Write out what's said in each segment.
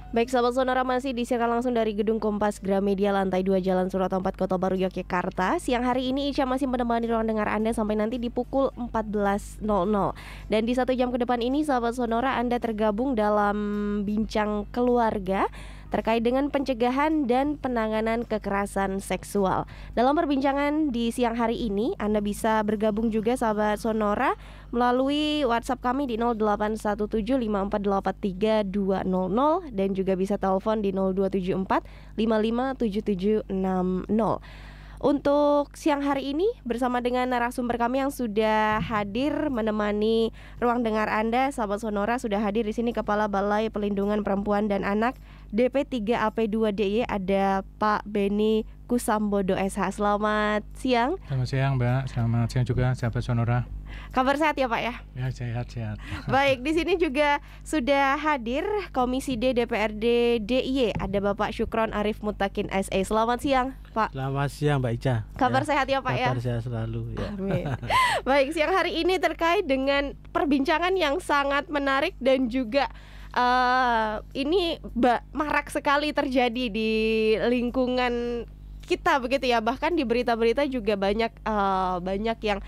Baik, sahabat Sonora, masih disiarkan langsung dari Gedung Kompas Gramedia lantai 2 Jalan Surat 4 Kota Baru Yogyakarta. Siang hari ini Ica masih menemani ruang dengar Anda sampai nanti di pukul 14.00. Dan di 1 jam ke depan ini sahabat Sonora, Anda tergabung dalam bincang keluarga terkait dengan pencegahan dan penanganan kekerasan seksual. Dalam perbincangan di siang hari ini, Anda bisa bergabung juga sahabat Sonora melalui WhatsApp kami di 08175483 dan juga bisa telepon di 0274 557760. Untuk siang hari ini bersama dengan narasumber kami yang sudah hadir menemani ruang dengar Anda, sahabat Sonora, sudah hadir di sini Kepala Balai Pelindungan Perempuan dan Anak DP3AP2DY, ada Pak Beni Kusambodo SH. Selamat siang. Selamat siang Mbak, selamat siang juga sahabat Sonora. Kabar sehat ya Pak ya? Ya, sehat-sehat. Baik, di sini juga sudah hadir Komisi D DPRD DIY, ada Bapak Syukron Arif Mutakin SE. Selamat siang Pak. Selamat siang Mbak Ica. Kabar sehat ya Pak ya? Kabar sehat selalu ya. Amin. Baik, siang hari ini terkait dengan perbincangan yang sangat menarik dan juga ini marak sekali terjadi di lingkungan kita begitu ya. Bahkan di berita-berita juga banyak yang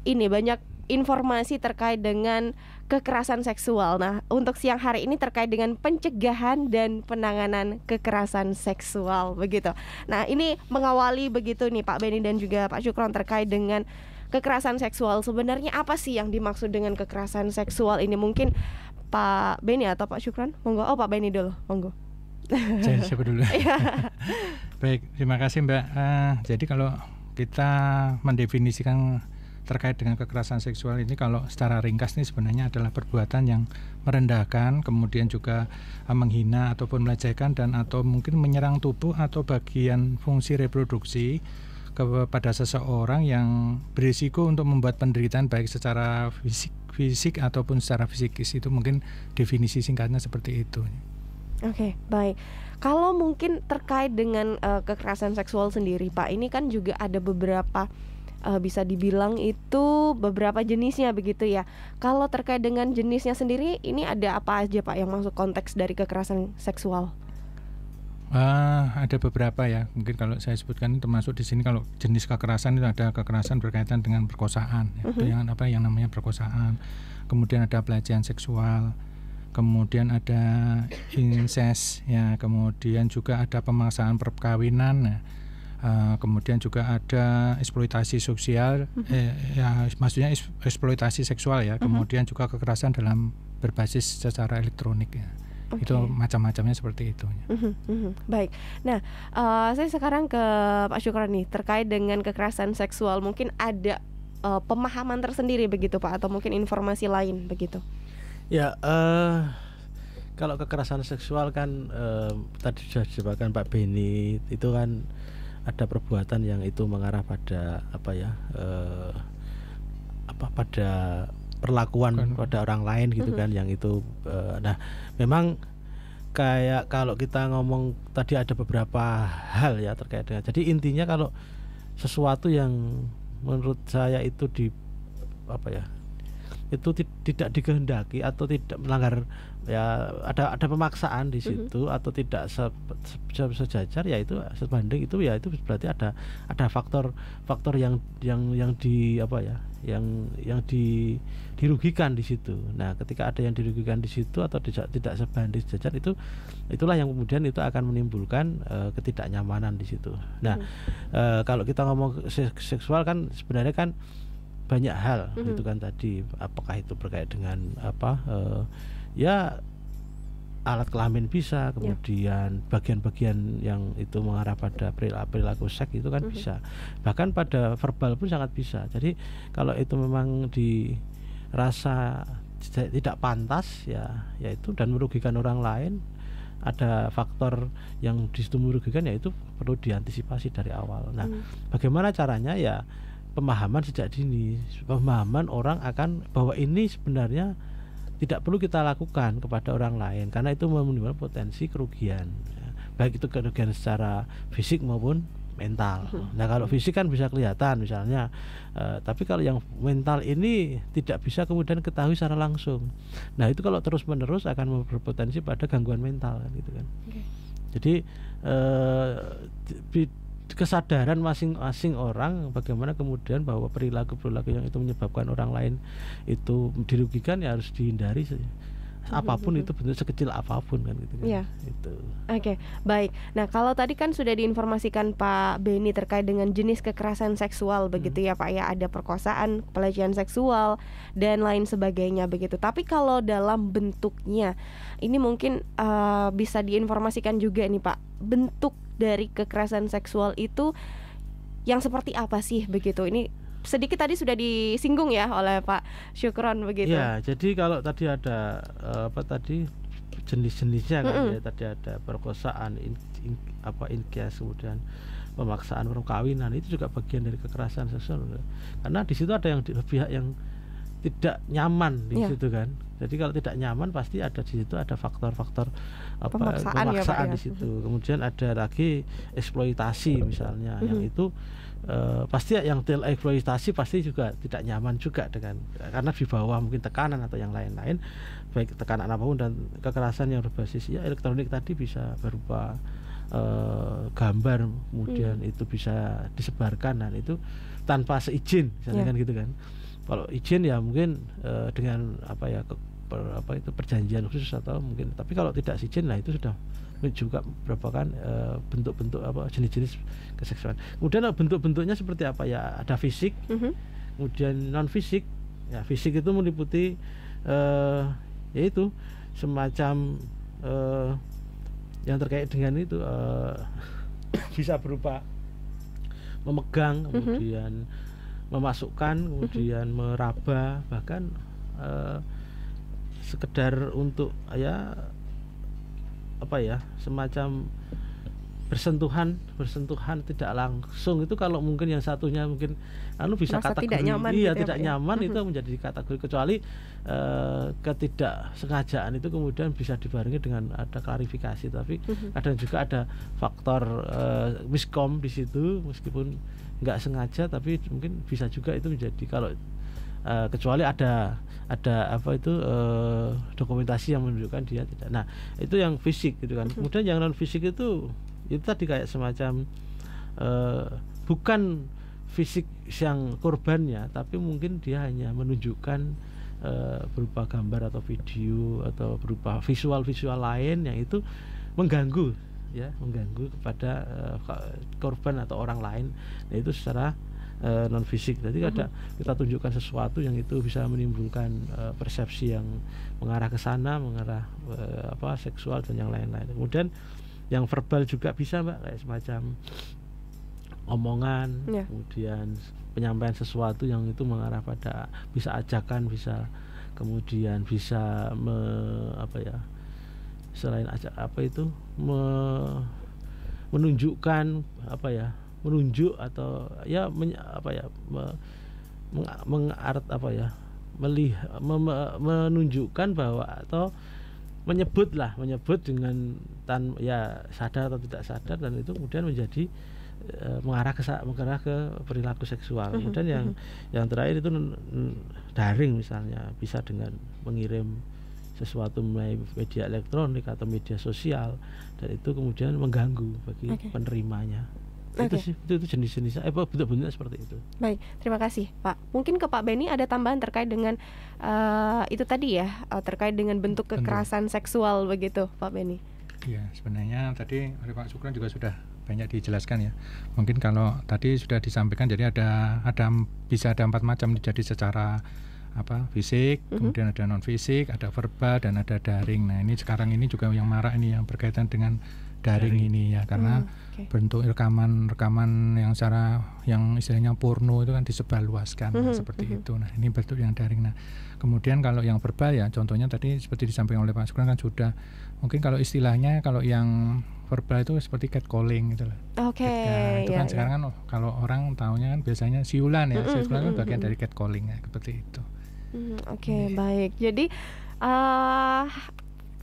banyak informasi terkait dengan kekerasan seksual. Nah, untuk siang hari ini terkait dengan pencegahan dan penanganan kekerasan seksual begitu. Nah, ini mengawali begitu nih Pak Beni dan juga Pak Syukron terkait dengan kekerasan seksual. Sebenarnya apa sih yang dimaksud dengan kekerasan seksual ini? Mungkin Pak Beni atau Pak Syukron? Monggo. Oh, Pak Beni dulu. Monggo. Siapa dulu? Baik, terima kasih Mbak. Jadi kalau kita mendefinisikan terkait dengan kekerasan seksual ini, kalau secara ringkas ini sebenarnya adalah perbuatan yang merendahkan, kemudian juga menghina ataupun melecehkan dan atau mungkin menyerang tubuh atau bagian fungsi reproduksi kepada seseorang yang berisiko untuk membuat penderitaan baik secara fisik ataupun secara psikis. Itu mungkin definisi singkatnya seperti itu. Oke, baik. Kalau mungkin terkait dengan kekerasan seksual sendiri Pak, ini kan juga ada beberapa bisa dibilang itu beberapa jenisnya begitu ya. Kalau terkait dengan jenisnya sendiri, ini ada apa aja Pak yang masuk konteks dari kekerasan seksual? Ada beberapa ya. Mungkin kalau saya sebutkan termasuk di sini, kalau jenis kekerasan itu ada kekerasan berkaitan dengan perkosaan, itu yang namanya perkosaan. Kemudian ada pelecehan seksual. Kemudian ada incest ya, kemudian juga ada pemaksaan perkawinan. Kemudian juga ada eksploitasi sosial, maksudnya eksploitasi seksual ya. Kemudian juga kekerasan dalam berbasis secara elektronik ya. Itu macam-macamnya seperti itu. Baik. Nah, saya sekarang ke Pak Syukron nih terkait dengan kekerasan seksual. Mungkin ada pemahaman tersendiri begitu Pak, atau mungkin informasi lain begitu? Ya, kalau kekerasan seksual kan tadi sudah disebutkan Pak Beni, itu kan ada perbuatan yang itu mengarah pada pada perlakuan pada orang lain gitu kan, yang itu nah memang kayak kalau kita ngomong tadi ada beberapa hal ya terkait dengan, jadi intinya kalau sesuatu yang menurut saya itu itu tidak dikehendaki atau tidak melanggar ya, ada pemaksaan di situ atau tidak sejajar, ya itu sebanding itu, ya itu berarti ada faktor yang dirugikan di situ. Nah, ketika ada yang dirugikan di situ atau tidak sebanding sejajar, itulah yang kemudian itu akan menimbulkan ketidaknyamanan di situ. Nah, kalau kita ngomong seksual kan sebenarnya kan banyak hal gitu kan tadi, apakah itu berkait dengan ya alat kelamin bisa, kemudian bagian-bagian yang itu mengarah pada perilaku seks itu kan bisa, bahkan pada verbal pun sangat bisa. Jadi kalau itu memang dirasa tidak pantas ya itu dan merugikan orang lain, ada faktor yang disitu merugikan, ya itu perlu diantisipasi dari awal. Nah, bagaimana caranya? Ya pemahaman sejak dini, pemahaman orang akan bahwa ini sebenarnya tidak perlu kita lakukan kepada orang lain karena itu menimbulkan potensi kerugian, baik itu kerugian secara fisik maupun mental. Nah kalau fisik kan bisa kelihatan misalnya, tapi kalau yang mental ini tidak bisa kemudian ketahui secara langsung. Nah itu kalau terus menerus akan berpotensi pada gangguan mental kan, gitu kan. Jadi kesadaran masing-masing orang bagaimana kemudian bahwa perilaku-perilaku yang itu menyebabkan orang lain itu dirugikan ya harus dihindari saja. Apapun itu bentuk sekecil apapun kan, gitu kan. Itu. Oke, baik. Nah, kalau tadi kan sudah diinformasikan Pak Beni terkait dengan jenis kekerasan seksual begitu ya Pak ya, ada perkosaan, pelecehan seksual dan lain sebagainya begitu. Tapi kalau dalam bentuknya ini mungkin bisa diinformasikan juga nih Pak, bentuk dari kekerasan seksual itu yang seperti apa sih begitu? Ini sedikit tadi sudah disinggung ya oleh Pak Syukron begitu. Ya, jadi kalau tadi ada jenis-jenisnya kan ya, tadi ada perkosaan, incest, kemudian pemaksaan perkawinan, itu juga bagian dari kekerasan seksual. Karena di situ ada yang pihak yang tidak nyaman di situ kan. Jadi kalau tidak nyaman pasti ada di situ ada faktor-faktor pemaksaan ya, Pak, di situ. Kemudian ada lagi eksploitasi misalnya, yang itu pasti yang eksploitasi pasti juga tidak nyaman juga dengan, karena di bawah mungkin tekanan atau yang lain-lain, baik tekanan apapun, dan kekerasan yang berbasis ya elektronik tadi bisa berupa gambar, kemudian itu bisa disebarkan dan itu tanpa seizin misalnya kan, gitu kan. Kalau izin ya mungkin dengan perjanjian khusus atau mungkin, tapi kalau tidak seizin nah itu sudah juga merupakan bentuk-bentuk jenis-jenis keseksualan. Kemudian bentuk-bentuknya seperti apa ya, ada fisik, kemudian non fisik. Ya fisik itu meliputi yaitu semacam yang terkait dengan itu bisa berupa memegang, kemudian memasukkan, kemudian meraba, bahkan sekedar untuk semacam bersentuhan tidak langsung. Itu kalau mungkin yang satunya mungkin bisa merasa kategori tidak nyaman, tidak nyaman itu menjadi kategori, kecuali ketidaksengajaan itu kemudian bisa dibarengi dengan ada klarifikasi. Tapi kadang juga ada faktor miskom di situ, meskipun nggak sengaja tapi mungkin bisa juga itu menjadi, kalau kecuali ada dokumentasi yang menunjukkan dia tidak. Nah itu yang fisik gitu kan. Kemudian yang non fisik itu tadi kayak semacam bukan fisik yang korbannya, tapi mungkin dia hanya menunjukkan berupa gambar atau video atau berupa visual lain yang itu mengganggu kepada korban atau orang lain. Nah itu secara non fisik. Jadi kita tunjukkan sesuatu yang itu bisa menimbulkan persepsi yang mengarah ke sana, mengarah seksual dan yang lain-lain. Kemudian yang verbal juga bisa Mbak, kayak semacam omongan, kemudian penyampaian sesuatu yang itu mengarah pada bisa ajakan, bisa kemudian bisa selain menunjukkan menunjuk atau menunjukkan bahwa atau menyebut dengan sadar atau tidak sadar, dan itu kemudian menjadi mengarah ke perilaku seksual. Kemudian yang terakhir itu daring, misalnya bisa dengan mengirim sesuatu melalui media elektronik atau media sosial, dan itu kemudian mengganggu bagi penerimanya. Itu jenis-jenisnya, bentuk-bentuknya seperti itu. Baik, terima kasih Pak. Mungkin ke Pak Beni ada tambahan terkait dengan itu tadi ya, terkait dengan bentuk kekerasan seksual begitu Pak Beni. Ya, sebenarnya tadi oleh Pak Syukron juga sudah banyak dijelaskan ya. Mungkin kalau tadi sudah disampaikan, jadi bisa ada 4 macam, jadi secara fisik, kemudian ada non fisik, ada verbal, dan ada daring. Nah ini sekarang ini juga yang marak ini yang berkaitan dengan daring ini ya, karena bentuk rekaman yang istilahnya porno itu kan disebarluaskan seperti itu. Nah ini bentuk yang daring. Nah kemudian kalau yang verbal ya, contohnya tadi seperti disampaikan oleh Pak Syukron kan sudah, mungkin kalau istilahnya kalau yang verbal itu seperti catcalling gitu loh. Itu kan sekarang kan kalau orang tahunya kan biasanya siulan ya, siulan kan bagian dari catcalling ya, seperti itu. Baik. Jadi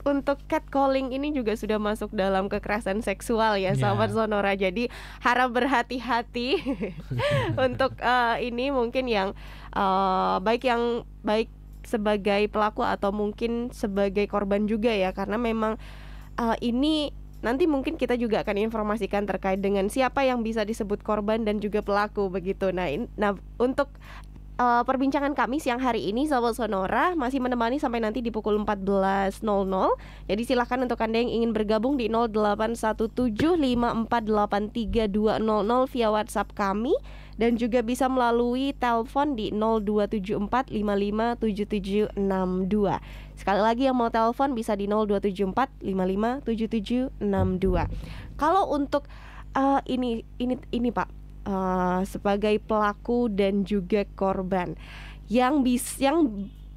untuk catcalling ini juga sudah masuk dalam kekerasan seksual ya, sahabat Sonora. Jadi harap berhati-hati untuk ini mungkin yang baik sebagai pelaku atau mungkin sebagai korban juga ya, karena memang ini nanti mungkin kita juga akan informasikan terkait dengan siapa yang bisa disebut korban dan juga pelaku begitu. Nah untuk perbincangan kami siang hari ini sahabat Sonora masih menemani sampai nanti di pukul 14.00. Jadi silahkan untuk Anda yang ingin bergabung di 081754832000 via WhatsApp kami, dan juga bisa melalui telepon di 0274557762. Sekali lagi yang mau telepon bisa di 0274557762. Kalau untuk ini Pak, sebagai pelaku dan juga korban yang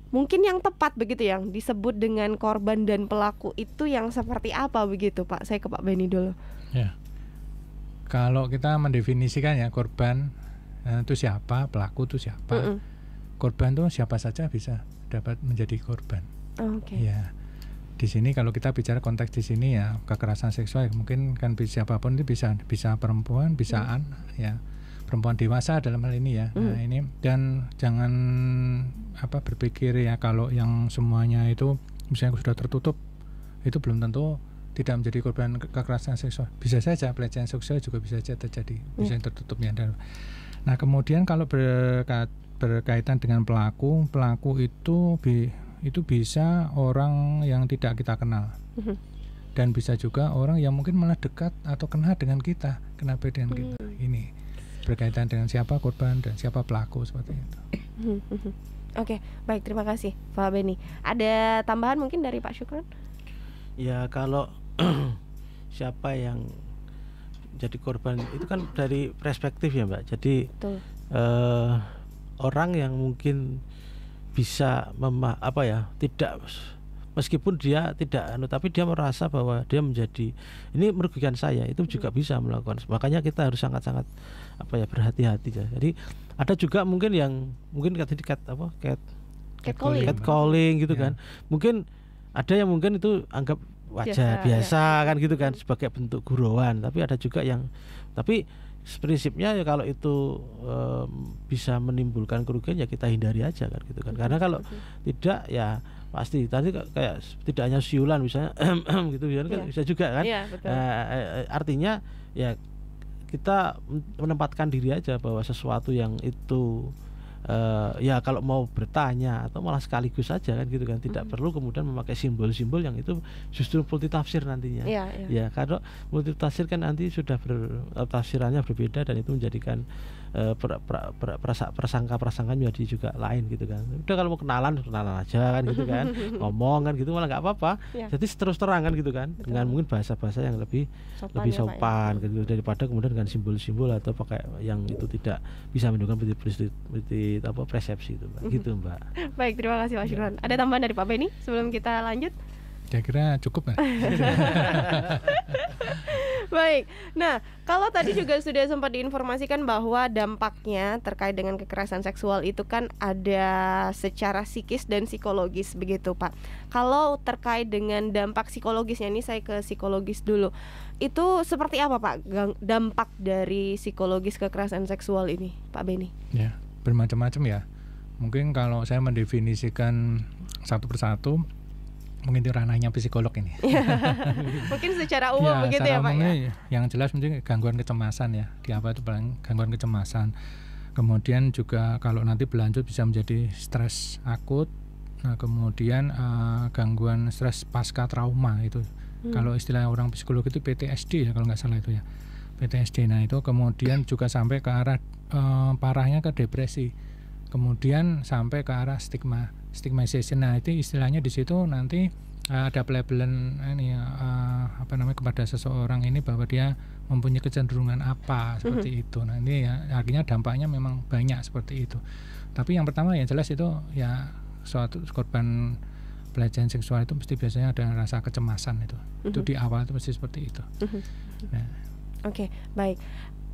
mungkin yang tepat begitu, yang disebut dengan korban dan pelaku itu yang seperti apa begitu Pak? Saya ke Pak Benny dulu. Ya, kalau kita mendefinisikan ya, korban itu siapa, pelaku itu siapa. Korban itu siapa saja bisa dapat menjadi korban. Ya, di sini kalau kita bicara konteks di sini ya kekerasan seksual mungkin kan siapapun itu bisa perempuan, bisa ya perempuan dewasa dalam hal ini ya. Nah ini, dan jangan berpikir ya kalau yang semuanya itu misalnya sudah tertutup itu belum tentu tidak menjadi korban kekerasan seksual. Bisa saja pelecehan seksual juga bisa saja terjadi, bisa tertutupnya. Nah kemudian kalau berkaitan dengan pelaku itu bisa orang yang tidak kita kenal, dan bisa juga orang yang mungkin malah dekat atau kenal dengan kita, kenapa dengan kita. Ini berkaitan dengan siapa korban dan siapa pelaku, seperti itu. Oke, baik, terima kasih Pak Benny. Ada tambahan mungkin dari Pak Syukron? Ya kalau siapa yang jadi korban itu kan dari perspektif ya Mbak. Jadi orang yang mungkin bisa tidak, meskipun dia tidak tapi dia merasa bahwa dia menjadi ini merugikan saya, itu juga bisa melakukan. Makanya kita harus sangat-sangat berhati-hati ya. Jadi ada juga mungkin yang catcalling gitu kan. Mungkin ada yang mungkin itu anggap wajar biasa kan gitu kan, sebagai bentuk gurauan. Tapi ada juga yang prinsipnya ya kalau itu bisa menimbulkan kerugian ya kita hindari aja kan gitu kan. Karena kalau tidak ya pasti tadi kayak tidak hanya siulan misalnya gitu kan bisa juga kan. Artinya ya kita menempatkan diri aja bahwa sesuatu yang itu ya kalau mau bertanya atau malah sekaligus saja kan gitu kan, tidak perlu kemudian memakai simbol-simbol yang itu justru multitafsir nantinya. Ya kalau multitafsir kan nanti sudah tafsirannya berbeda, dan itu menjadikan prasangka menjadi juga lain gitu kan. Udah kalau mau kenalan aja kan gitu kan, ngomong kan gitu malah nggak apa-apa. Jadi terus terang kan gitu kan. Betul. Dengan mungkin bahasa-bahasa yang lebih sopan gitu, daripada kemudian dengan simbol-simbol atau pakai yang itu tidak bisa menimbulkan persepsi itu Mbak. Gitu Mbak. Baik, terima kasih Pak Syukron. Ada tambahan dari Pak Benny sebelum kita lanjut? Saya kira cukup Mbak. Baik, nah kalau tadi juga sudah sempat diinformasikan bahwa dampaknya terkait dengan kekerasan seksual itu kan ada secara psikis dan psikologis begitu Pak. Kalau terkait dengan dampak psikologisnya, ini saya ke psikologis dulu. Itu seperti apa Pak dampak dari psikologis kekerasan seksual ini Pak Benny? Ya, bermacam-macam ya. Mungkin kalau saya mendefinisikan satu persatu, mungkin itu ranahnya psikolog ini. Mungkin secara umum begitu ya Pak ya. Yang jelas mungkin gangguan kecemasan ya. Di apa itu paling gangguan kecemasan. Kemudian juga kalau nanti berlanjut bisa menjadi stres akut. Nah, kemudian gangguan stres pasca trauma itu. Kalau istilah orang psikolog itu PTSD ya kalau nggak salah itu ya. PTSD. Nah, itu kemudian juga sampai ke arah parahnya ke depresi. Kemudian sampai ke arah stigmatization. Nah itu istilahnya di situ nanti ada pelabelan ini kepada seseorang ini bahwa dia mempunyai kecenderungan apa seperti itu. Nah ini ya artinya dampaknya memang banyak seperti itu. Tapi yang pertama yang jelas itu ya suatu korban pelecehan seksual itu mesti biasanya ada rasa kecemasan itu. Itu di awal itu mesti seperti itu. Oke, baik.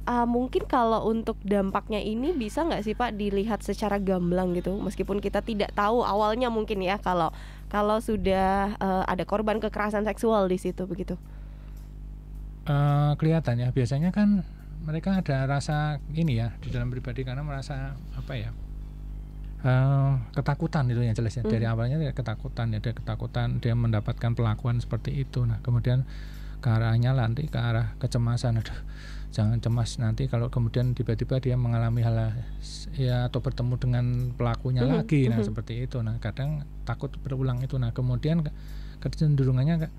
Mungkin kalau untuk dampaknya ini bisa nggak sih Pak dilihat secara gamblang gitu, meskipun kita tidak tahu awalnya mungkin ya kalau kalau sudah ada korban kekerasan seksual di situ begitu? Kelihatan ya, biasanya kan mereka ada rasa ini ya di dalam pribadi karena merasa apa ya, ketakutan itu yang jelasnya. Dari awalnya dia ketakutan, dia mendapatkan perlakuan seperti itu. Nah kemudian ke arahnya nanti ke arah kecemasan, aduh jangan cemas nanti kalau kemudian tiba-tiba dia mengalami hal ya atau bertemu dengan pelakunya lagi. Nah seperti itu. Nah kadang takut berulang itu. Nah kemudian kecenderungannya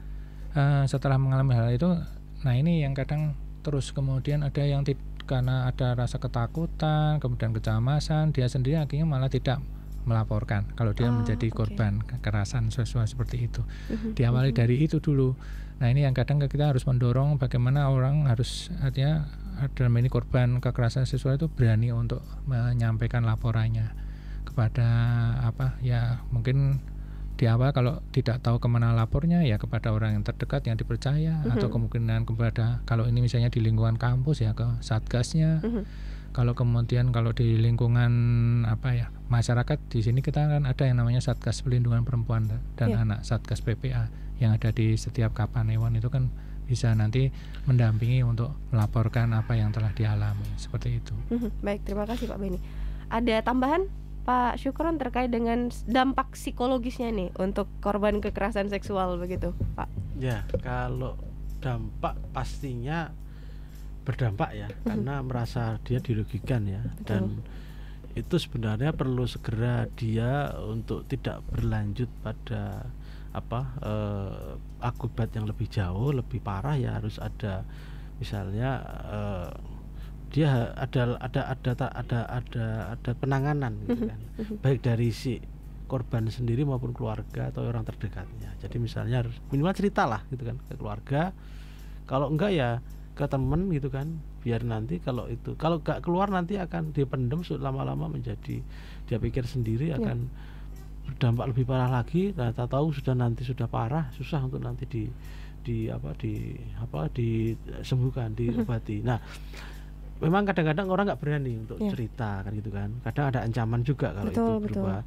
setelah mengalami hal itu, nah ini yang kadang terus kemudian ada yang karena ada rasa ketakutan, kemudian kecemasan, dia sendiri akhirnya malah tidak melaporkan kalau dia menjadi korban kekerasan seksual seperti itu. Diawali dari itu dulu. Nah ini yang kadang kita harus mendorong bagaimana orang harus artinya dalam ini korban kekerasan seksual itu berani untuk menyampaikan laporannya kepada apa ya, mungkin di awal kalau tidak tahu kemana lapornya ya kepada orang yang terdekat yang dipercaya, atau kemungkinan kepada kalau ini misalnya di lingkungan kampus ya ke satgasnya. Kalau kemudian kalau di lingkungan apa ya masyarakat, di sini kita kan ada yang namanya Satgas Pelindungan Perempuan dan Anak, Satgas PPA yang ada di setiap Kapanewon, itu kan bisa nanti mendampingi untuk melaporkan apa yang telah dialami seperti itu. Baik, terima kasih Pak Beni. Ada tambahan Pak Syukron terkait dengan dampak psikologisnya nih untuk korban kekerasan seksual begitu, Pak? Ya, kalau dampak pastinya berdampak ya, karena merasa dia dirugikan ya. Betul. Dan itu sebenarnya perlu segera dia untuk tidak berlanjut pada akibat yang lebih jauh, lebih parah ya, harus ada misalnya dia ada penanganan gitu kan, baik dari si korban sendiri maupun keluarga atau orang terdekatnya. Jadi misalnya harus minimal cerita lah gitu kan ke keluarga, kalau enggak ya ke teman gitu kan, biar nanti kalau enggak keluar nanti akan dipendam, lama-lama menjadi dia pikir sendiri akan berdampak lebih parah lagi. Nah tahu sudah parah, susah untuk nanti disembuhkan, diobati. Nah memang kadang-kadang orang nggak berani untuk cerita kan gitu kan. Kadang ada ancaman juga kalau berupa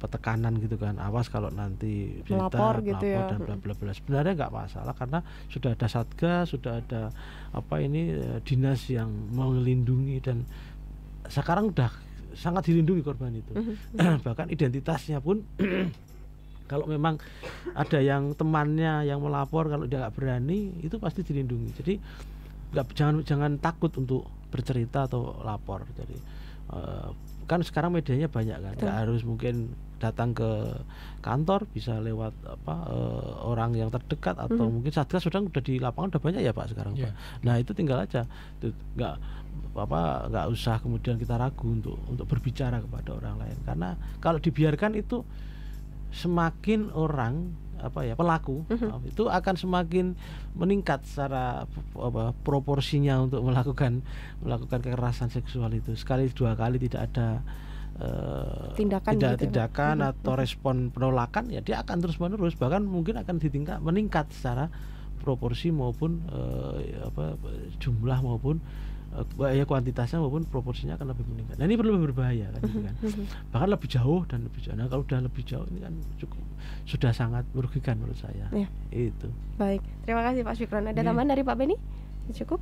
tekanan gitu kan. Awas kalau nanti cerita, melapor dan bla bla bla. Sebenarnya nggak masalah karena sudah ada satgas, sudah ada dinas yang melindungi, dan sekarang udah sangat dilindungi korban itu. Bahkan identitasnya pun kalau memang ada yang temannya yang melapor, kalau dia nggak berani itu pasti dilindungi. Jadi jangan takut untuk bercerita atau lapor. Jadi kan sekarang medianya banyak kan, nggak harus mungkin datang ke kantor, bisa lewat orang yang terdekat atau mungkin satgas udah di lapangan udah banyak ya Pak sekarang Pak. Nah itu tinggal aja, nggak usah kemudian kita ragu untuk berbicara kepada orang lain, karena kalau dibiarkan itu semakin orang pelaku itu akan semakin meningkat secara proporsinya untuk melakukan kekerasan seksual itu. Sekali dua kali tidak ada tindakan atau respon penolakan, ya dia akan terus menerus, bahkan mungkin akan meningkat secara proporsi maupun jumlah maupun kuantitasnya maupun proporsinya akan lebih meningkat. Nah ini perlu berbahaya kan gitu kan. Bahkan lebih jauh. Nah kalau udah lebih jauh ini kan sudah sangat merugikan menurut saya. Itu. Baik, terima kasih Pak Syukron. Ada tambahan dari Pak Beni? Cukup.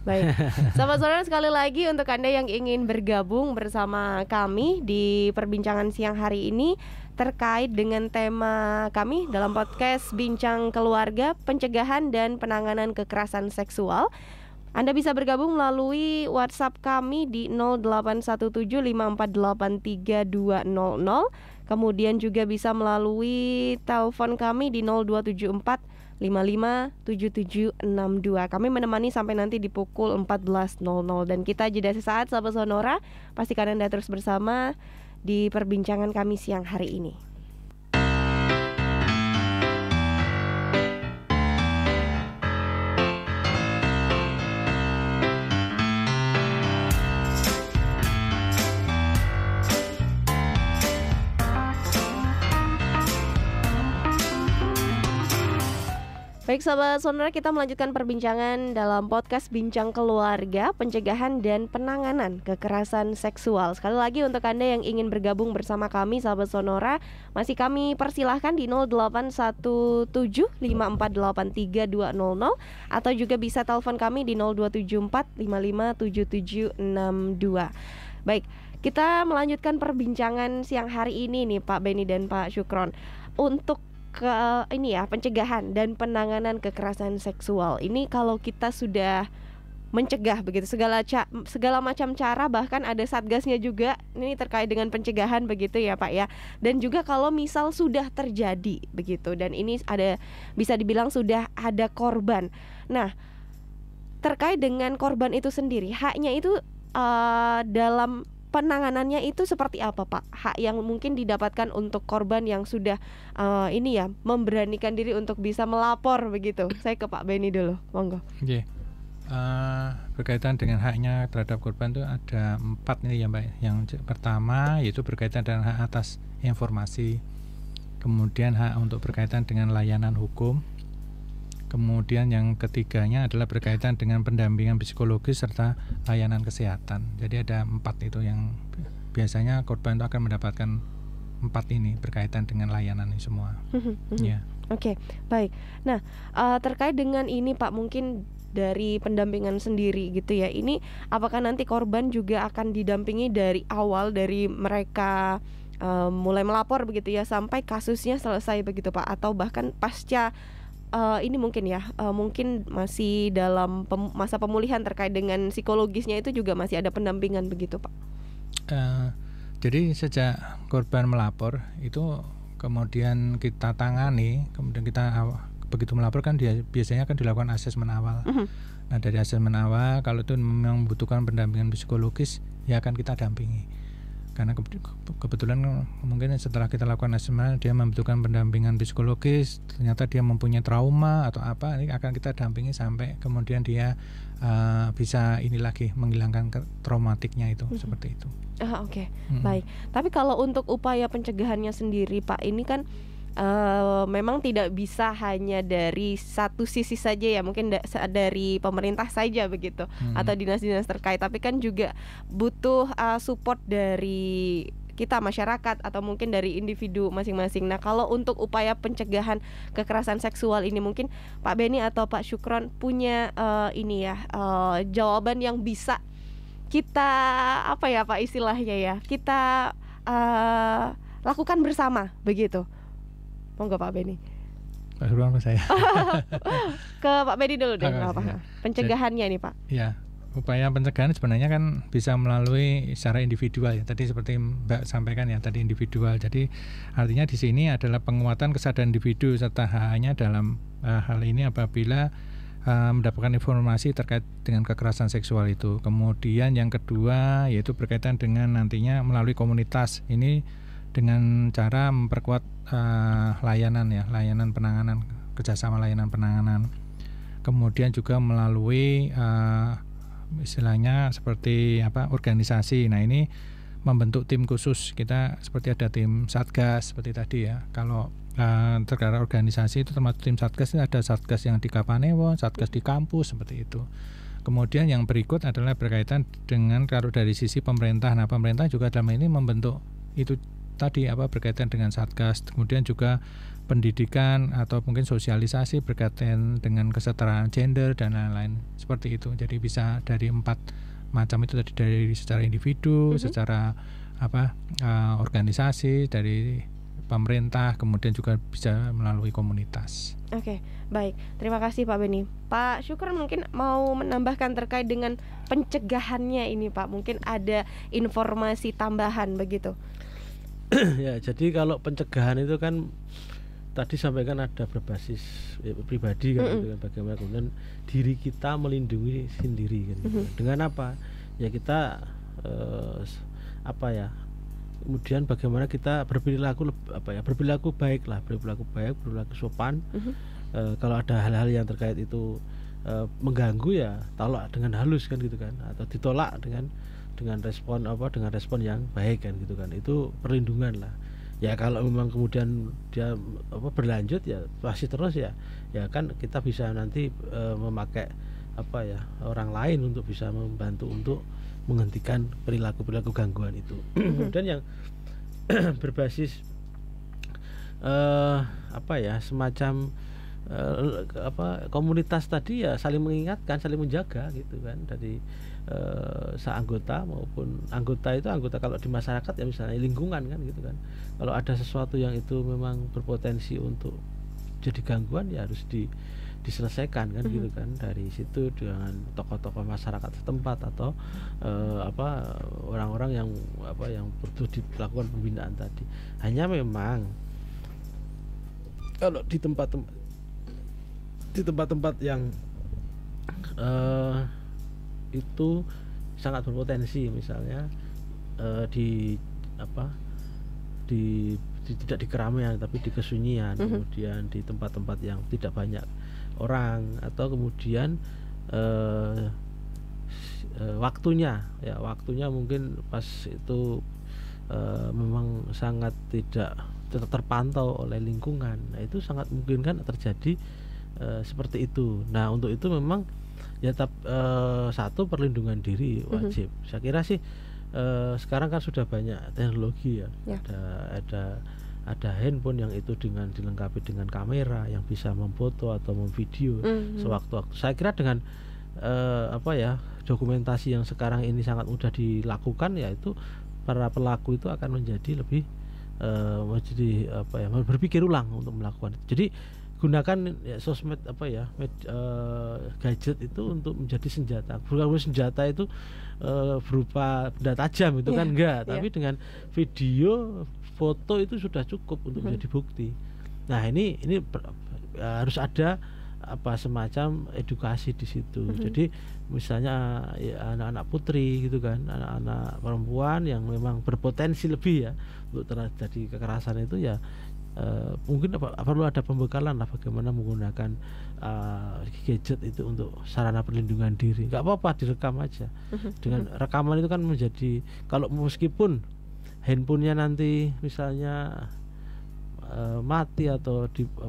Baik. Sahabat Sonora, sekali lagi untuk Anda yang ingin bergabung bersama kami di perbincangan siang hari ini terkait dengan tema kami dalam podcast Bincang Keluarga, Pencegahan dan Penanganan Kekerasan Seksual, Anda bisa bergabung melalui WhatsApp kami di 081754832000. Kemudian juga bisa melalui telepon kami di 0274557762. Kami menemani sampai nanti di pukul 14.00. Dan kita jeda sesaat sahabat Sonora. Pastikan Anda terus bersama di perbincangan kami siang hari ini. Baik sahabat Sonora, kita melanjutkan perbincangan dalam podcast Bincang Keluarga, pencegahan dan penanganan kekerasan seksual. Sekali lagi untuk Anda yang ingin bergabung bersama kami sahabat Sonora, masih kami persilahkan di 08175483 200 atau juga bisa telepon kami di 0274557762. Baik, kita melanjutkan perbincangan siang hari ini nih Pak Benny dan Pak Syukron. Untuk pencegahan dan penanganan kekerasan seksual ini, kalau kita sudah mencegah begitu segala macam cara, bahkan ada satgasnya juga ini terkait dengan pencegahan begitu ya Pak ya. Dan juga kalau misal sudah terjadi begitu dan ini bisa dibilang sudah ada korban. Nah, terkait dengan korban itu sendiri, haknya itu dalam penanganannya itu seperti apa Pak? Hak yang mungkin didapatkan untuk korban yang sudah memberanikan diri untuk bisa melapor begitu. Saya ke Pak Benny dulu, monggo. Oke. Berkaitan dengan haknya terhadap korban itu ada 4 nih ya Mbak. Yang pertama yaitu berkaitan dengan hak atas informasi, kemudian hak untuk berkaitan dengan layanan hukum, kemudian yang ketiganya adalah berkaitan dengan pendampingan psikologis serta layanan kesehatan. Jadi ada 4 itu yang biasanya korban itu akan mendapatkan 4 ini berkaitan dengan layanan ini semua. Ya. Oke, baik. Nah, terkait dengan ini Pak, mungkin dari pendampingan sendiri gitu ya. Ini apakah nanti korban juga akan didampingi dari awal, dari mereka mulai melapor begitu ya sampai kasusnya selesai begitu Pak, atau bahkan pasca ini mungkin mungkin masih dalam masa pemulihan terkait dengan psikologisnya itu juga masih ada pendampingan begitu Pak? Jadi sejak korban melapor itu kemudian kita tangani, kemudian kita begitu melapor kan dia biasanya akan dilakukan asesmen awal. Nah dari asesmen awal kalau itu memang membutuhkan pendampingan psikologis ya akan kita dampingi. Karena kebetulan mungkin setelah kita lakukan asesmen dia membutuhkan pendampingan psikologis, ternyata dia mempunyai trauma atau apa, ini akan kita dampingi sampai kemudian dia bisa menghilangkan traumatiknya itu seperti itu. Oke. Baik. Tapi kalau untuk upaya pencegahannya sendiri Pak, ini kan memang tidak bisa hanya dari satu sisi saja ya, mungkin dari pemerintah saja begitu atau dinas-dinas terkait, tapi kan juga butuh support dari kita masyarakat atau mungkin dari individu masing-masing. Nah, kalau untuk upaya pencegahan kekerasan seksual ini mungkin Pak Benny atau Pak Syukron punya jawaban yang bisa kita Pak istilahnya ya, kita lakukan bersama begitu. Monggo Pak Benny. Pak Syukron ke saya. Ke Pak Benny dulu deh, apa pencegahannya nih Pak? Ya, upaya pencegahan sebenarnya kan bisa melalui secara individual ya. Tadi seperti Mbak sampaikan ya, tadi individual. Jadi artinya di sini adalah penguatan kesadaran individu serta haknya dalam hal ini apabila mendapatkan informasi terkait dengan kekerasan seksual itu. Kemudian yang kedua yaitu berkaitan dengan nantinya melalui komunitas. Ini dengan cara memperkuat layanan penanganan, kerjasama layanan penanganan. Kemudian juga melalui istilahnya seperti organisasi. Nah ini membentuk tim khusus, kita seperti ada tim satgas seperti tadi ya. Kalau terkait organisasi itu termasuk tim satgas, ada satgas yang di Kapanewon, satgas di kampus seperti itu. Kemudian yang berikut adalah berkaitan dengan kalau dari sisi pemerintah. Nah pemerintah juga dalam ini membentuk itu tadi berkaitan dengan satgas, kemudian juga pendidikan atau mungkin sosialisasi berkaitan dengan kesetaraan gender dan lain-lain seperti itu. Jadi bisa dari 4 macam itu tadi, dari secara individu, secara organisasi, dari pemerintah, kemudian juga bisa melalui komunitas. Oke, baik. Terima kasih Pak Benny. Pak Syukron mungkin mau menambahkan terkait dengan pencegahannya ini Pak. Mungkin ada informasi tambahan begitu. Ya, jadi kalau pencegahan itu kan tadi sampaikan ada berbasis pribadi kan, gitu kan, bagaimana kemudian diri kita melindungi sendiri kan, gitu. Dengan apa? Ya kita kemudian bagaimana kita berperilaku baik, berperilaku sopan. Kalau ada hal-hal yang terkait itu mengganggu ya tolak dengan halus kan gitu kan, atau ditolak dengan respon yang baik kan gitu kan. Itu perlindungan lah. Ya kalau memang kemudian dia berlanjut ya masih terus ya kan kita bisa nanti memakai orang lain untuk bisa membantu untuk menghentikan perilaku gangguan itu. Kemudian yang berbasis semacam komunitas tadi ya saling mengingatkan, saling menjaga gitu kan, dari seanggota maupun anggota kalau di masyarakat ya misalnya lingkungan kan gitu kan. Kalau ada sesuatu yang itu memang berpotensi untuk jadi gangguan ya harus diselesaikan kan gitu kan, dari situ dengan tokoh-tokoh masyarakat setempat atau orang-orang yang butuh dilakukan pembinaan tadi. Hanya memang kalau di tempat-tempat yang itu sangat berpotensi, misalnya tidak di keramaian tapi di kesunyian, kemudian di tempat-tempat yang tidak banyak orang, atau kemudian waktunya mungkin pas itu memang sangat tidak terpantau oleh lingkungan. Nah itu sangat mungkin kan terjadi seperti itu. Nah untuk itu memang ya satu, perlindungan diri wajib. Saya kira sih sekarang kan sudah banyak teknologi ya. Ada handphone yang itu dilengkapi dengan kamera yang bisa memfoto atau memvideo sewaktu-waktu. Saya kira dengan dokumentasi yang sekarang ini sangat mudah dilakukan, yaitu para pelaku itu akan menjadi lebih berpikir ulang untuk melakukan itu. Jadi gunakan sosmed gadget itu untuk menjadi senjata. Bukan senjata itu berupa benda tajam itu kan enggak, tapi dengan video, foto itu sudah cukup untuk menjadi bukti. Nah ini harus ada semacam edukasi di situ. Jadi misalnya anak-anak putri gitu kan, anak-anak perempuan yang memang berpotensi lebih ya untuk terjadi kekerasan itu ya mungkin perlu ada pembekalan lah bagaimana menggunakan gadget itu untuk sarana perlindungan diri. Nggak apa-apa direkam aja. Dengan rekaman itu kan menjadi, kalau meskipun handphonenya nanti misalnya mati atau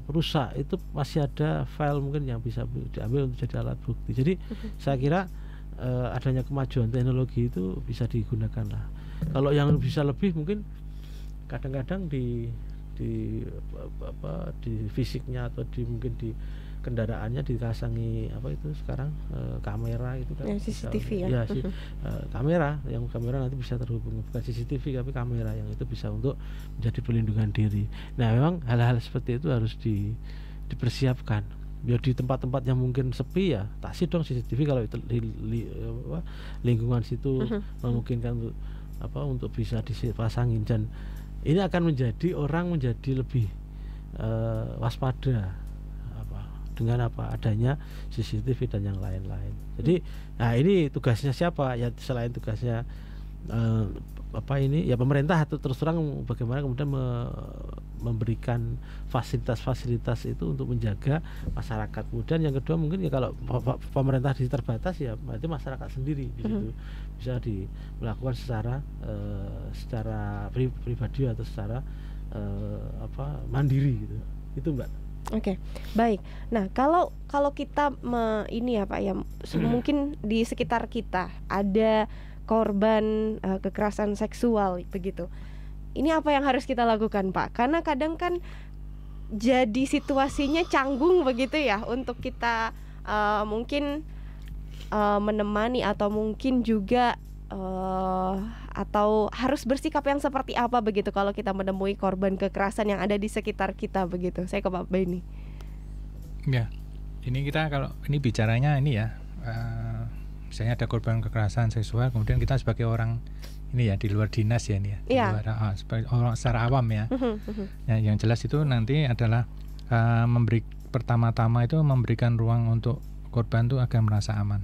rusak, itu masih ada file mungkin yang bisa diambil untuk jadi alat bukti. Jadi saya kira adanya kemajuan teknologi itu bisa digunakan lah. Kalau yang bisa lebih mungkin kadang-kadang di fisiknya atau mungkin di kendaraannya dikasangi sekarang kamera itu kan, CCTV kamera nanti bisa terhubung, bukan CCTV tapi kamera yang itu bisa untuk menjadi perlindungan diri. Nah memang hal-hal seperti itu harus dipersiapkan. Biar di tempat-tempat yang mungkin sepi ya kasih dong CCTV kalau itu lingkungan situ memungkinkan untuk bisa dipasangin, dan ini akan menjadi orang menjadi lebih waspada dengan adanya CCTV dan yang lain-lain. Jadi ini tugasnya siapa ya, selain tugasnya pemerintah atau terus terang bagaimana kemudian memberikan fasilitas-fasilitas itu untuk menjaga masyarakat. Kemudian yang kedua mungkin ya kalau pemerintah terbatas ya berarti masyarakat sendiri di situ bisa melakukan secara pribadi atau secara mandiri gitu. Itu Mbak. Oke, baik. Nah, kalau kita mungkin di sekitar kita ada korban kekerasan seksual begitu. Ini apa yang harus kita lakukan, Pak? Karena kadang kan jadi situasinya canggung begitu ya untuk kita mungkin menemani atau mungkin juga atau harus bersikap yang seperti apa begitu kalau kita menemui korban kekerasan yang ada di sekitar kita begitu. Saya ke Pak Benny. Ya, ini kita kalau ini bicaranya ini ya, misalnya ada korban kekerasan seksual, kemudian kita sebagai orang ini ya di luar dinas ya ini ya, di luar, sebagai orang secara awam ya. Ya, yang jelas itu nanti adalah pertama-tama itu memberikan ruang untuk korban itu agar merasa aman.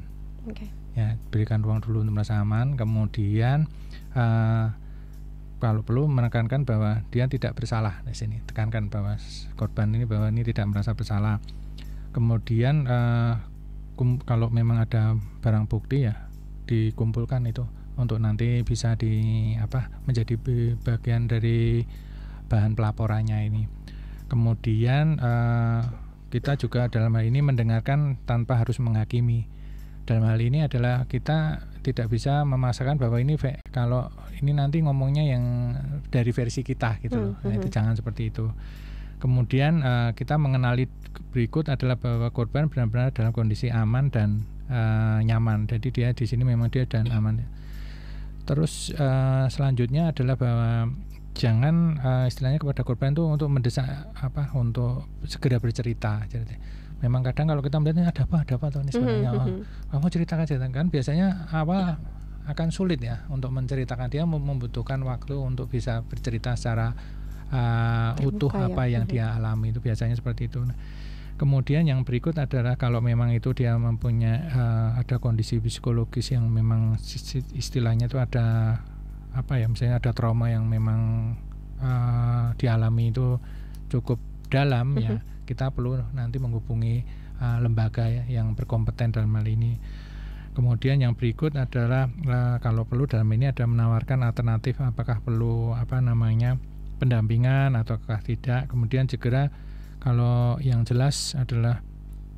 Ya, berikan ruang dulu untuk merasa aman, kemudian kalau perlu menekankan bahwa dia tidak bersalah di sini, tekankan bahwa korban ini tidak merasa bersalah. Kemudian kalau memang ada barang bukti ya dikumpulkan itu untuk nanti bisa menjadi bagian dari bahan pelaporannya ini. Kemudian kita juga dalam hal ini mendengarkan tanpa harus menghakimi. Dalam hal ini adalah kita tidak bisa memaksakan bahwa ini kalau ini nanti ngomongnya yang dari versi kita gitu loh. Nah, itu jangan seperti itu. Kemudian kita mengenali berikut adalah bahwa korban benar-benar dalam kondisi aman dan nyaman. Jadi dia di sini memang dia dan aman. Terus selanjutnya adalah bahwa jangan istilahnya kepada korban itu untuk mendesak untuk segera bercerita. Jadi memang kadang kalau kita melihatnya ada apa tuh ini sebenarnya, kamu ceritakan kan biasanya awal akan sulit ya untuk menceritakan, dia membutuhkan waktu untuk bisa bercerita secara utuh apa yang dia alami, itu biasanya seperti itu. Nah, kemudian yang berikut adalah kalau memang itu dia mempunyai ada kondisi psikologis yang memang istilahnya itu ada misalnya ada trauma yang memang dialami itu cukup dalam ya, kita perlu nanti menghubungi lembaga yang berkompeten dalam hal ini. Kemudian yang berikut adalah kalau perlu dalam ini ada menawarkan alternatif, apakah perlu pendampingan ataukah tidak. Kemudian segera kalau yang jelas adalah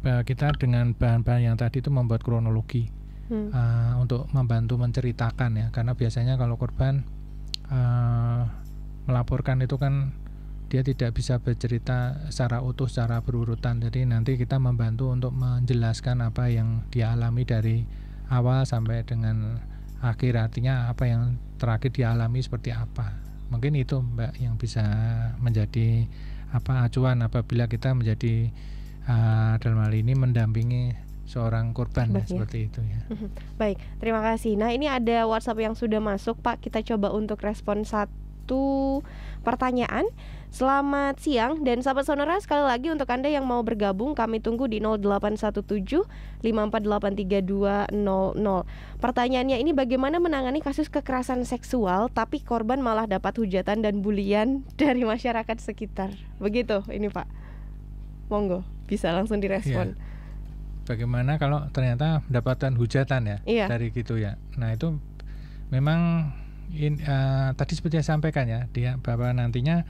kita dengan bahan-bahan yang tadi itu membuat kronologi untuk membantu menceritakan ya, karena biasanya kalau korban melaporkan itu kan dia tidak bisa bercerita secara utuh, secara berurutan. Jadi nanti kita membantu untuk menjelaskan apa yang dia alami dari awal sampai dengan akhir, artinya apa yang terakhir dialami seperti apa. Mungkin itu Mbak yang bisa menjadi acuan apabila kita menjadi dalam hal ini mendampingi seorang korban ya, seperti itu ya. Baik, terima kasih. Nah, ini ada WhatsApp yang sudah masuk Pak, kita coba untuk respon satu pertanyaan. Selamat siang dan sahabat Sonora, sekali lagi untuk Anda yang mau bergabung kami tunggu di 0817 5483200. Pertanyaannya ini, bagaimana menangani kasus kekerasan seksual tapi korban malah dapat hujatan dan bulian dari masyarakat sekitar? Begitu ini Pak. Monggo, bisa langsung direspon. Bagaimana kalau ternyata mendapatkan hujatan ya dari gitu ya. Nah, itu memang tadi seperti saya sampaikan ya, bahwa nantinya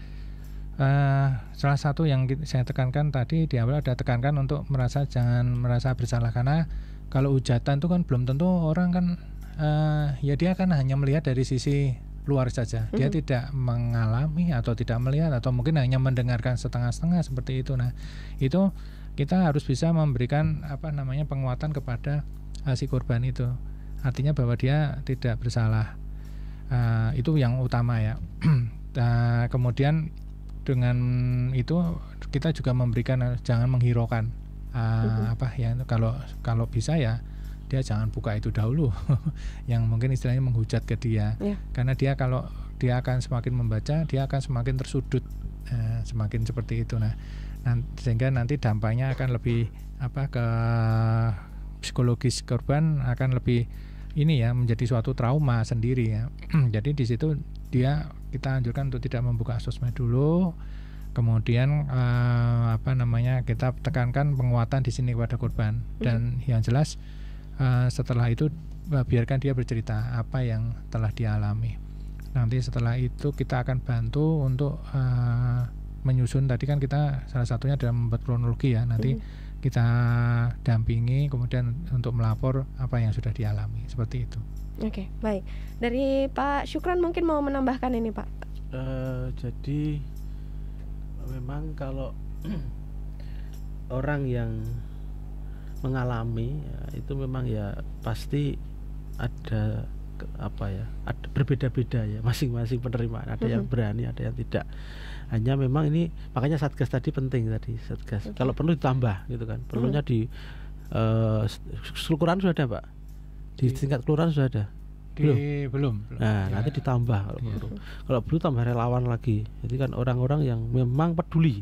salah satu yang saya tekankan tadi di awal, ada tekankan untuk jangan merasa bersalah, karena kalau hujatan itu kan belum tentu orang kan ya dia kan hanya melihat dari sisi luar saja, dia tidak mengalami atau tidak melihat atau mungkin hanya mendengarkan setengah-setengah seperti itu. Nah, itu kita harus bisa memberikan penguatan kepada si korban itu, artinya bahwa dia tidak bersalah. Itu yang utama ya. Kemudian dengan itu kita juga memberikan, jangan menghiraukan kalau bisa ya dia jangan buka itu dahulu yang mungkin istilahnya menghujat ke dia, karena dia kalau dia akan semakin membaca, dia akan semakin tersudut, semakin seperti itu. Nah, sehingga nanti dampaknya akan lebih ke psikologis korban akan lebih menjadi suatu trauma sendiri ya. Jadi di situ kita anjurkan untuk tidak membuka sosmed dulu. Kemudian kita tekankan penguatan di sini kepada korban, dan yang jelas setelah itu biarkan dia bercerita apa yang telah dialami. Nanti setelah itu kita akan bantu untuk menyusun, tadi kan kita salah satunya adalah membuat kronologi ya. Nanti kita dampingi kemudian untuk melapor apa yang sudah dialami, seperti itu. Oke, baik. Dari Pak Syukran mungkin mau menambahkan ini Pak. Jadi memang kalau orang yang mengalami itu memang ya pasti ada ada berbeda-beda ya, masing-masing penerimaan, ada yang berani, ada yang tidak. Hanya memang ini makanya Satgas tadi penting tadi, Satgas. Kalau perlu ditambah gitu kan. Perlunya di kelurahan sudah ada, Pak. Di tingkat kelurahan sudah ada. Belum. Nah, nanti ditambah kalau perlu. Kalau perlu tambah relawan lagi. Jadi kan orang-orang yang memang peduli.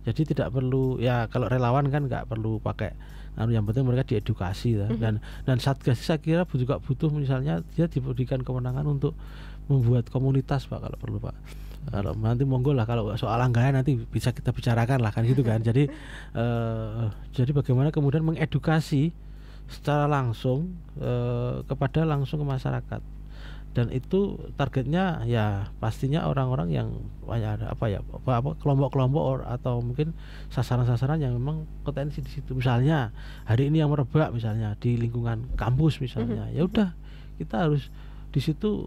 Jadi tidak perlu ya, kalau relawan kan nggak perlu pakai yang penting mereka diedukasi ya. Dan Satgas saya kira juga butuh misalnya dia diberikan kewenangan untuk membuat komunitas Pak, kalau perlu Pak. Kalau nanti monggo lah, kalau soal anggaran nanti bisa kita bicarakan lah kan gitu kan. Jadi bagaimana kemudian mengedukasi secara langsung kepada langsung ke masyarakat. dan itu targetnya ya pastinya orang-orang yang ada kelompok-kelompok atau mungkin sasaran-sasaran yang memang potensi di situ. Misalnya hari ini yang merebak misalnya di lingkungan kampus misalnya, ya udah kita harus di situ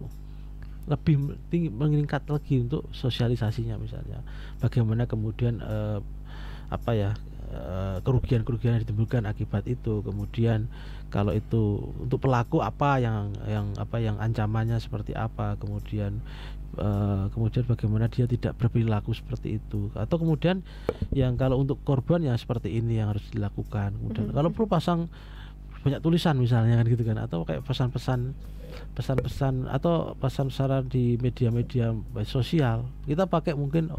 lebih tinggi, meningkat lagi untuk sosialisasinya, misalnya bagaimana kemudian kerugian-kerugian yang ditimbulkan akibat itu, kemudian kalau itu untuk pelaku apa yang ancamannya seperti apa, kemudian bagaimana dia tidak berperilaku seperti itu, atau kemudian yang kalau untuk korban ya seperti ini yang harus dilakukan. Kemudian kalau perlu pasang banyak tulisan misalnya kan gitu kan, atau kayak pesan-pesan atau pesan-pesan di media-media sosial, kita pakai mungkin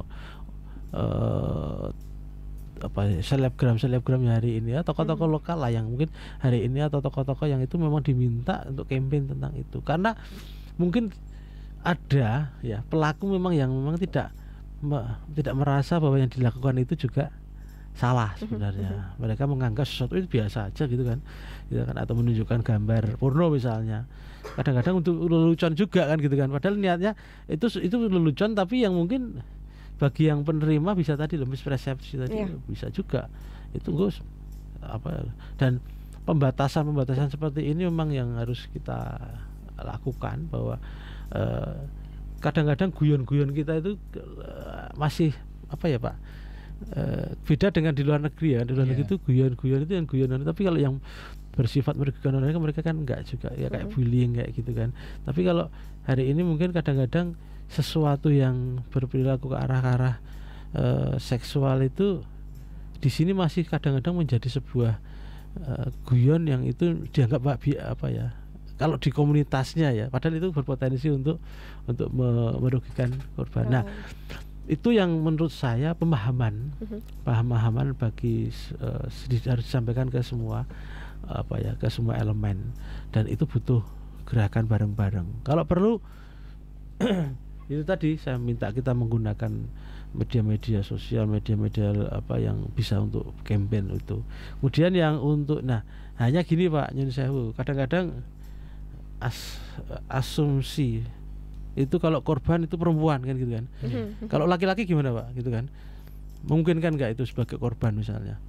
selebgram hari ini ya, tokoh-tokoh lokal lah yang mungkin hari ini, atau tokoh-tokoh yang itu memang diminta untuk campaign tentang itu, karena mungkin ada ya pelaku memang yang memang tidak merasa bahwa yang dilakukan itu juga salah sebenarnya. Mereka menganggap sesuatu itu biasa aja gitu kan, atau menunjukkan gambar porno misalnya, kadang-kadang untuk lelucon juga kan gitu kan, padahal niatnya itu lelucon, tapi yang mungkin bagi yang penerima bisa tadi mispersepsi tadi, bisa juga itu Gus dan pembatasan seperti ini memang yang harus kita lakukan, bahwa kadang-kadang guyon-guyon kita itu masih Pak, beda dengan di luar negeri ya. Di luar negeri itu guyon-guyon itu yang guyonan, tapi kalau yang bersifat merugikan orang mereka kan enggak juga ya, kayak bullying kayak gitu kan. Tapi kalau hari ini mungkin kadang-kadang sesuatu yang berperilaku ke arah seksual itu di sini masih kadang-kadang menjadi sebuah guyon yang itu dianggap kalau di komunitasnya ya, padahal itu berpotensi untuk merugikan korban. Nah, itu yang menurut saya pemahaman bagi harus disampaikan ke semua ke semua elemen, dan itu butuh gerakan bareng-bareng. Kalau perlu itu tadi saya minta kita menggunakan media-media sosial, media-media yang bisa untuk campaign itu. Kemudian yang untuk hanya gini Pak Nyun Sewu, kadang-kadang asumsi itu kalau korban itu perempuan kan gitu kan. Kalau laki-laki gimana Pak gitu kan? Mungkin kan enggak itu sebagai korban misalnya.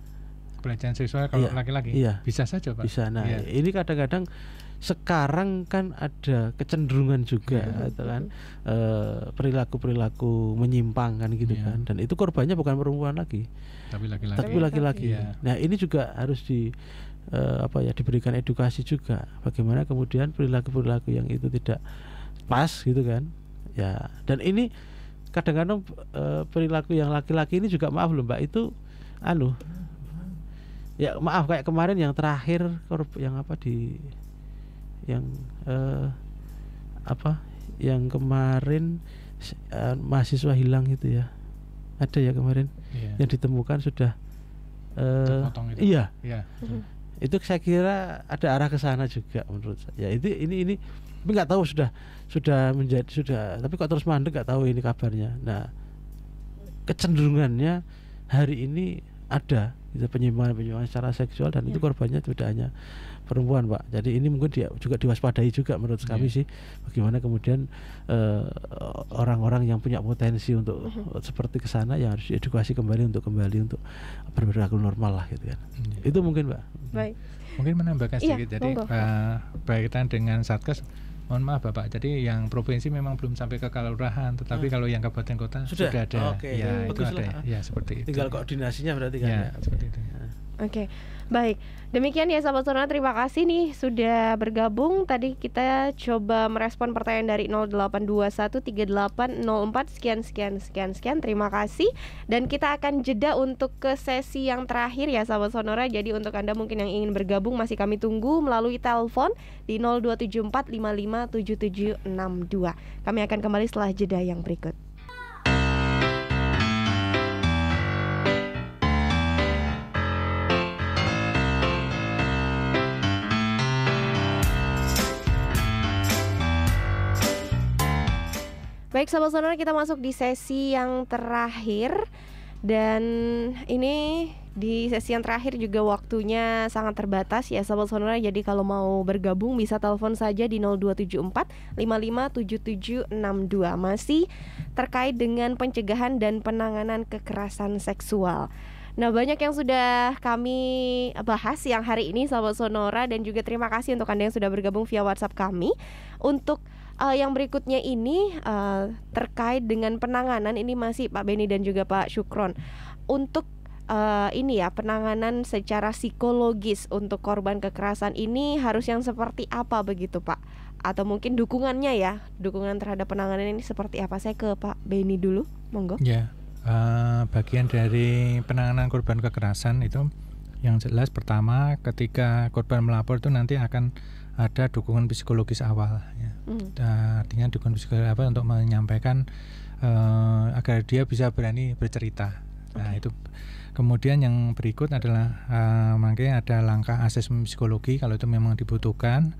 Pelecehan seksual kalau laki-laki bisa saja Pak. Bisa. Nah, ini kadang-kadang sekarang kan ada kecenderungan juga atau kan perilaku menyimpang kan gitu kan, dan itu korbannya bukan perempuan lagi tapi laki-laki. Nah, ini juga harus diberikan edukasi juga, bagaimana kemudian perilaku yang itu tidak pas gitu kan ya. Dan ini kadang-kadang perilaku yang laki-laki ini juga maaf loh Mbak, itu kayak kemarin yang terakhir yang kemarin mahasiswa hilang itu ya, ada ya kemarin yang ditemukan sudah terpotong itu. Itu saya kira ada arah ke sana juga menurut saya. Ini tapi nggak tahu sudah tapi kok terus mandek, nggak tahu ini kabarnya. Nah, kecenderungannya hari ini ada penyimpangan secara seksual, dan itu korbannya tidak hanya perempuan Pak. Jadi ini mungkin juga diwaspadai juga menurut kami sih, bagaimana kemudian orang-orang yang punya potensi untuk seperti ke sana yang harus diedukasi kembali untuk berperilaku normal lah gitu kan. Itu mungkin Pak. Baik. Mungkin menambahkan sedikit. Jadi berkaitan dengan Satgas, mohon maaf Bapak, jadi yang provinsi memang belum sampai ke kelurahan, tetapi kalau yang kabupaten kota sudah ada. Ya, itu ada ya, seperti itu. Tinggal koordinasinya berarti kan ya. Seperti itu. Oke, baik. Demikian ya sahabat Sonora, terima kasih nih sudah bergabung. Tadi kita coba merespon pertanyaan dari 08213804 sekian. Terima kasih. Dan kita akan jeda untuk ke sesi yang terakhir ya sahabat Sonora. Jadi untuk Anda mungkin yang ingin bergabung masih kami tunggu melalui telepon di 0274557762. Kami akan kembali setelah jeda yang berikut. Baik sahabat Sonora, kita masuk di sesi yang terakhir, dan ini di sesi yang terakhir juga waktunya sangat terbatas ya Sobat Sonora. Jadi kalau mau bergabung bisa telepon saja di 0274 557762. Masih terkait dengan pencegahan dan penanganan kekerasan seksual. Nah, banyak yang sudah kami bahas yang hari ini Sobat Sonora, dan juga terima kasih untuk Anda yang sudah bergabung via WhatsApp kami. Untuk yang berikutnya ini terkait dengan penanganan, ini masih Pak Beni dan juga Pak Syukron. Untuk ini ya, penanganan secara psikologis untuk korban kekerasan ini harus yang seperti apa begitu Pak? Atau mungkin dukungannya ya, dukungan terhadap penanganan ini seperti apa? Saya ke Pak Beni dulu, monggo. Ya, bagian dari penanganan korban kekerasan itu yang jelas pertama ketika korban melapor itu nanti akan ada dukungan psikologis awal ya. Artinya dukungan psikologis awal untuk menyampaikan agar dia bisa berani bercerita. Nah, itu kemudian yang berikut adalah makanya ada langkah asesmen psikologi kalau itu memang dibutuhkan.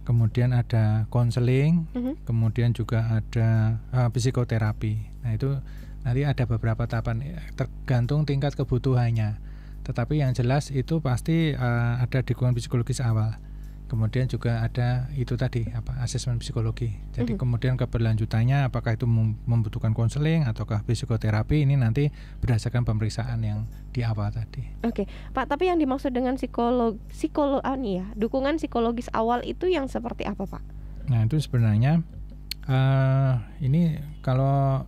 Kemudian ada konseling, kemudian juga ada psikoterapi. Nah, itu nanti ada beberapa tahapan tergantung tingkat kebutuhannya. Tetapi yang jelas itu pasti ada dukungan psikologis awal. Kemudian juga ada itu tadi asesmen psikologi. Jadi kemudian keberlanjutannya apakah itu membutuhkan konseling ataukah psikoterapi, ini nanti berdasarkan pemeriksaan yang di awal tadi. Oke, Pak, tapi yang dimaksud dengan dukungan psikologis awal itu yang seperti apa, Pak? Nah, itu sebenarnya ini kalau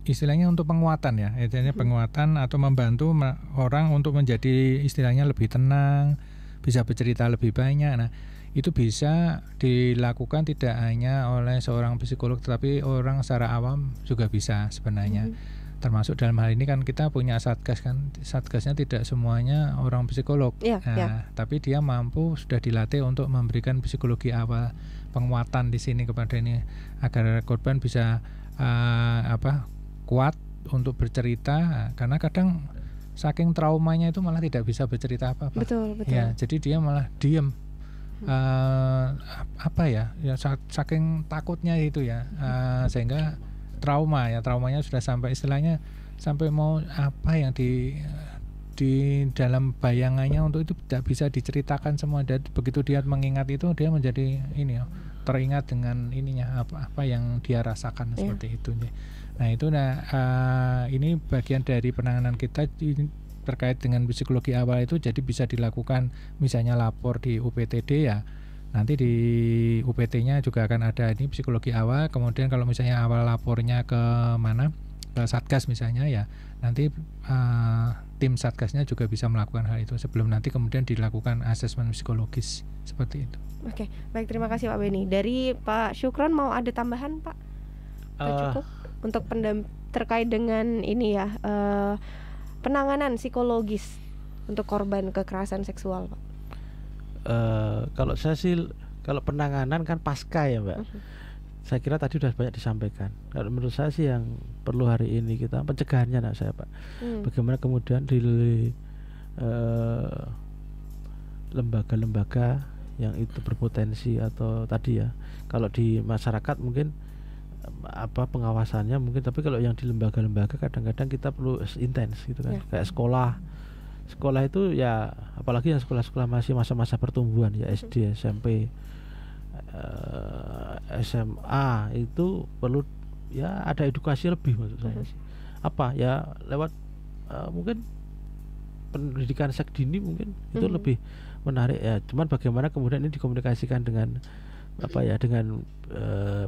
istilahnya untuk penguatan ya, istilahnya penguatan atau membantu orang untuk menjadi istilahnya lebih tenang, bisa bercerita lebih banyak. Nah, itu bisa dilakukan tidak hanya oleh seorang psikolog, tetapi orang secara awam juga bisa sebenarnya. Termasuk dalam hal ini kan kita punya satgas kan, satgasnya tidak semuanya orang psikolog. Tapi dia mampu, sudah dilatih untuk memberikan psikologi awal, penguatan di sini kepada ini agar korban bisa kuat untuk bercerita, karena kadang saking traumanya itu malah tidak bisa bercerita apa-apa. Betul. Ya, jadi dia malah diem. Saking takutnya itu ya, sehingga traumanya sudah sampai istilahnya sampai mau apa yang di dalam bayangannya untuk itu tidak bisa diceritakan semua. Dan begitu dia mengingat itu, dia menjadi teringat dengan ininya apa yang dia rasakan seperti itu. Nah, itu ini bagian dari penanganan kita terkait dengan psikologi awal itu. Jadi bisa dilakukan misalnya lapor di UPTD ya. Nanti di UPT-nya juga akan ada ini psikologi awal. Kemudian kalau misalnya awal lapornya ke mana? Ke Satgas misalnya ya. Nanti tim Satgasnya juga bisa melakukan hal itu sebelum nanti kemudian dilakukan asesmen psikologis seperti itu. Oke, baik, terima kasih Pak Beni. Dari Pak Syukron mau ada tambahan, Pak? Cukup untuk terkait dengan ini ya, penanganan psikologis untuk korban kekerasan seksual, Pak. Kalau saya sih, kalau penanganan kan pasca ya, Mbak. Saya kira tadi sudah banyak disampaikan. Kalau menurut saya sih yang perlu hari ini kita pencegahannya, saya Pak. Bagaimana kemudian di lembaga-lembaga yang itu berpotensi atau tadi ya, kalau di masyarakat mungkin pengawasannya mungkin, tapi kalau yang di lembaga-lembaga kadang-kadang kita perlu intens gitu kan. Kayak sekolah itu ya, apalagi yang sekolah-sekolah masih masa-masa pertumbuhan ya, SD, SMP, SMA, itu perlu ya ada edukasi lebih maksud saya sih. Lewat mungkin pendidikan seks dini mungkin itu lebih menarik ya. Cuman bagaimana kemudian ini dikomunikasikan dengan dengan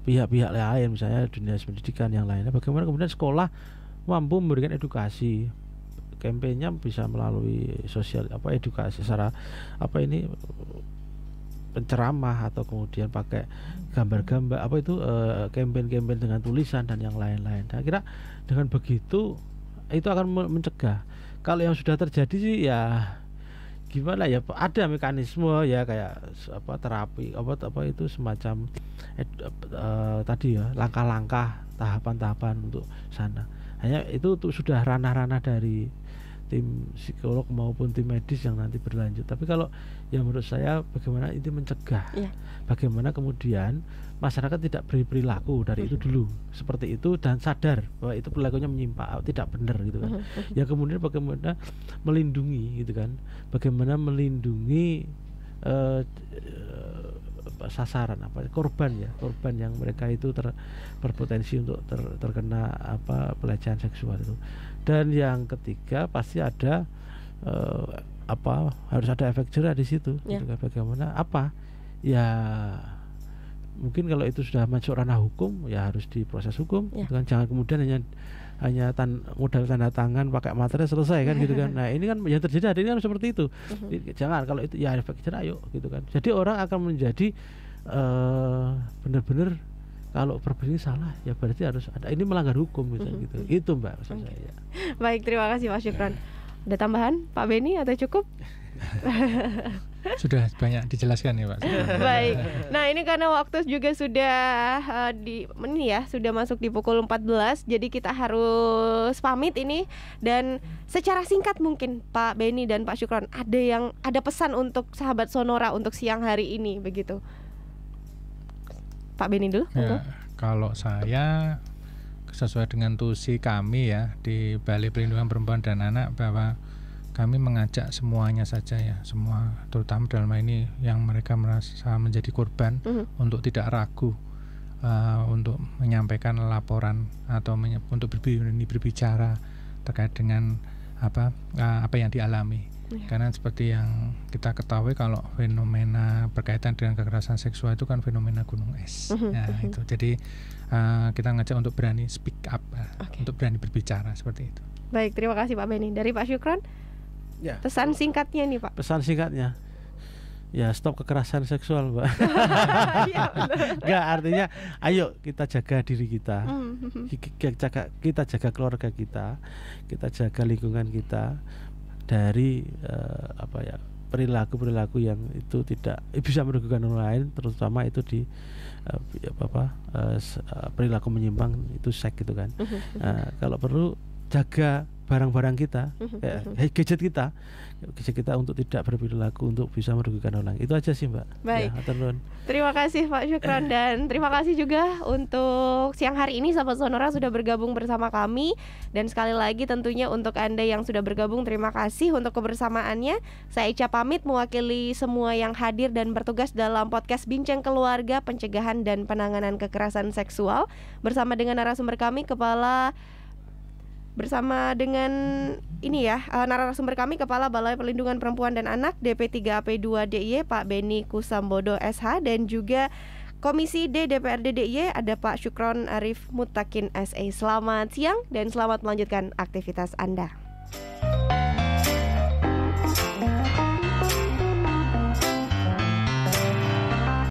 pihak-pihak lain, misalnya dunia pendidikan yang lainnya, bagaimana kemudian sekolah mampu memberikan edukasi. Kampanye bisa melalui sosial edukasi secara penceramah, atau kemudian pakai gambar-gambar kampanye dengan tulisan dan yang lain-lain. Saya kira dengan begitu itu akan mencegah. Kalau yang sudah terjadi sih ya gimana ya, ada mekanisme ya, kayak terapi itu semacam tadi ya, langkah-langkah, tahapan-tahapan untuk sana. Hanya itu sudah ranah-ranah dari tim psikolog maupun tim medis yang nanti berlanjut. Tapi kalau yang menurut saya bagaimana itu mencegah, bagaimana kemudian masyarakat tidak berperilaku dari itu dulu seperti itu dan sadar bahwa itu perilakunya menyimpang, tidak benar gitu kan. Ya kemudian bagaimana melindungi gitu kan, bagaimana melindungi sasaran korban yang mereka itu berpotensi untuk terkena pelecehan seksual itu. Dan yang ketiga pasti ada harus ada efek jerah di situ. Gitu kan. Bagaimana ya mungkin kalau itu sudah masuk ranah hukum ya harus diproses hukum. Gitu kan. Jangan kemudian hanya modal tanda tangan pakai materai selesai kan gitu kan. Nah ini kan yang terjadi hari ini kan seperti itu. Jangan, kalau itu ya efek jerah yuk gitu kan. Jadi orang akan menjadi benar-benar kalau berbeda salah ya berarti harus ada, ini melanggar hukum misalnya gitu. Itu Mbak maksud saya. Baik, terima kasih Pak Syukron. Ada tambahan Pak Beni atau cukup? Sudah banyak dijelaskan ya Pak. Baik. Nah ini karena waktu juga sudah sudah masuk di pukul 14, jadi kita harus pamit ini. Dan secara singkat mungkin Pak Beni dan Pak Syukron ada pesan untuk sahabat Sonora untuk siang hari ini begitu. Pak Beni dulu. Ya, kalau saya sesuai dengan tusi kami ya di Balai Perlindungan Perempuan dan Anak, bahwa kami mengajak semuanya saja ya, semua terutama dalam hal ini yang mereka merasa menjadi korban untuk tidak ragu untuk menyampaikan laporan atau untuk berbicara terkait dengan apa yang dialami. Karena seperti yang kita ketahui kalau fenomena berkaitan dengan kekerasan seksual itu kan fenomena gunung es. Itu. Jadi kita ngajak untuk berani speak up, untuk berani berbicara seperti itu. Baik, terima kasih Pak Beni. Dari Pak Syukron, pesan singkatnya nih Pak. Pesan singkatnya, ya stop kekerasan seksual Mbak. Enggak, artinya ayo kita jaga diri kita, kita jaga keluarga kita jaga lingkungan kita dari perilaku yang itu tidak bisa merugikan orang lain, terutama itu di perilaku menyimpang itu seks gitu kan. Kalau perlu jaga barang-barang kita, gadget kita untuk tidak berperilaku untuk bisa merugikan orang. Itu aja sih Mbak. Baik. Ya, terima kasih Pak Syukron dan terima kasih juga untuk siang hari ini sahabat Sonora sudah bergabung bersama kami. Dan sekali lagi tentunya untuk Anda yang sudah bergabung, terima kasih untuk kebersamaannya. Saya Ica pamit mewakili semua yang hadir dan bertugas dalam podcast Bincang Keluarga Pencegahan dan Penanganan Kekerasan Seksual bersama dengan narasumber kami narasumber kami Kepala Balai Perlindungan Perempuan dan Anak DP3AP2 DIY Pak Beni Kusambodo SH, dan juga Komisi D DPRD DIY ada Pak Syukron Arif Mutakin SE. Selamat siang dan selamat melanjutkan aktivitas Anda.